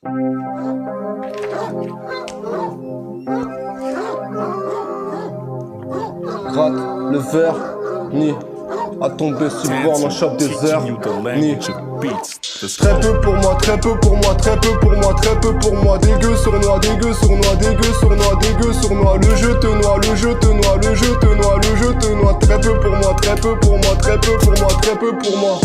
Gratte le verre, ni à tomber sur le bord, on chope des heures, ni. Très peu pour moi, très peu pour moi, très peu pour moi, très peu pour moi. Dégueu sournois, dégueu sournois, dégueu sournois, dégueu sournois. Le jeu te noie, le jeu te noie, le jeu te noie, le jeu te noie. Très peu pour moi, très peu pour moi, très peu pour moi, très peu pour moi.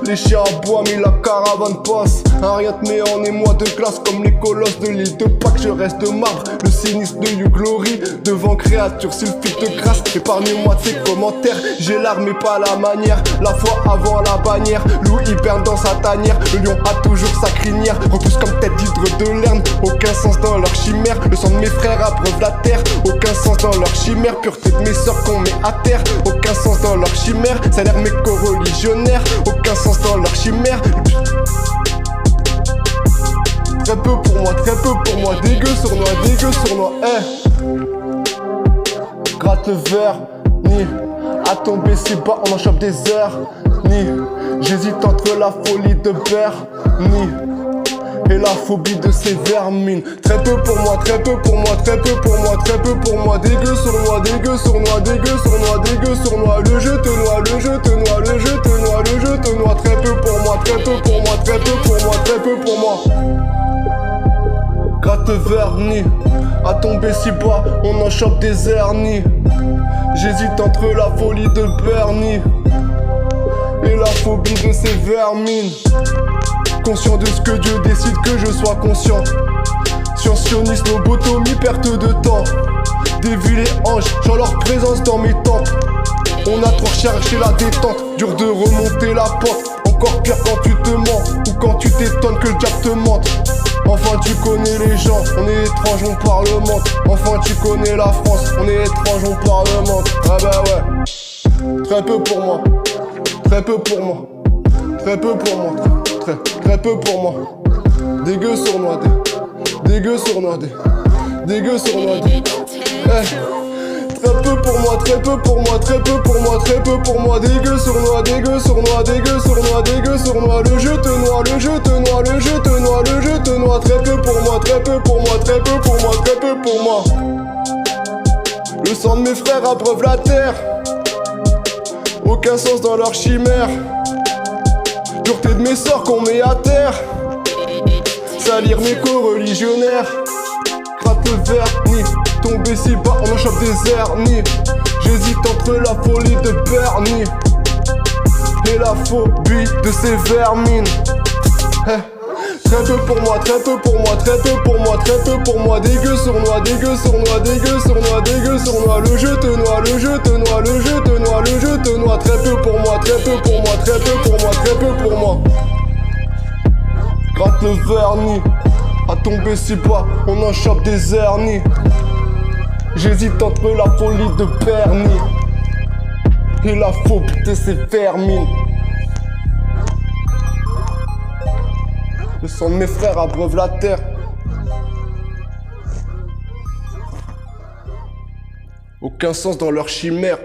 Les chiens aboient mais la caravane passe. Un rien te met en émoi de glace comme les colosses de l'île de Pâques. Je reste de marbre, le cynisme de You Glory. Devant créature sulfite de grâce. Épargne-moi tes commentaires. J'ai l'art mais pas la manière. La foi avant la bannière. Loup hiberne dans sa tanière. Le lion a toujours sa crinière. Repousse comme tête d'hydre de Lerne. Aucun sens dans leur chimère. Le sang de mes frères abreuve la terre. Aucun sens dans leur chimère. Pureté de mes sœurs qu'on met à terre. Aucun sens dans leur chimère. Ça a l'air méco-religionnaire. Aucun sens dans leur chimère. Très peu pour moi, très peu pour moi. Dégueu sournois, Gratte le verre, ni à tomber si bas, on en chope des heures, ni j'hésite entre la folie de Bernie et la phobie de ces vermines. Très peu pour moi, très peu pour moi, très peu pour moi, très peu pour moi. Dégueu sournois, dégueu sournois, dégueu sournois, dégueu sournois. Le jeu te noie, le jeu te noie, le jeu te noie, le jeu te noie. Très peu pour moi, très peu pour moi, très peu pour moi, très peu pour moi. Gratte vernis, à tomber si bas, on en chope des hernies. J'hésite entre la folie de Bernie et la phobie de ces vermines. Conscient de ce que Dieu décide que je sois conscient. Science-sioniste, lobotomie, perte de temps. Des villes et anges, j'ai leur présence dans mes tempes. On a trop recherché la détente, dur de remonter la pente. Encore pire quand tu te mens, ou quand tu t'étonnes que le diable te mente. Enfin tu connais les gens, on est étrange, on parlemente. Enfin tu connais la France, on est étrange, on parlemente. Ah bah ouais. Très peu pour moi, très peu pour moi, très peu pour moi, très peu pour moi. Dégueu sournois, dégueu sournois, dégueu sournois. Très peu pour moi, très peu pour moi, très peu pour moi, très peu pour moi. Dégueu sournois, dégueu sournois, dégueu sournois, dégueu sournois. Le jeu te noie, le jeu te noie, le jeu te noie, le jeu te noie. Très peu pour moi, très peu pour moi, très peu pour moi, très peu pour moi. Le sang de mes frères abreuve la terre. Aucun sens dans leur chimère. Dureté de mes sœurs qu'on met à terre. Salir mes co-religionnaires. Gratte le vernis, tomber si bas, on en chope des hernies. J'hésite entre la folie de Bernie et la phobie de ces vermines. Très peu pour moi, très peu pour moi, très peu pour moi, très peu pour moi. Dégueu sournois, dégueu sournois, dégueu sournois, dégueu sournois. Le jeu te noie, le jeu te noie, le jeu te noie, le jeu te noie. Très peu pour moi, très peu pour moi, très peu pour moi, très peu pour moi. Gratte le vernis, à tomber si bas, on en chope des hernies. J'hésite entre la folie de Bernie et la phobie de ces vermines. Le sang de mes frères abreuve la terre. Aucun sens dans leur chimère.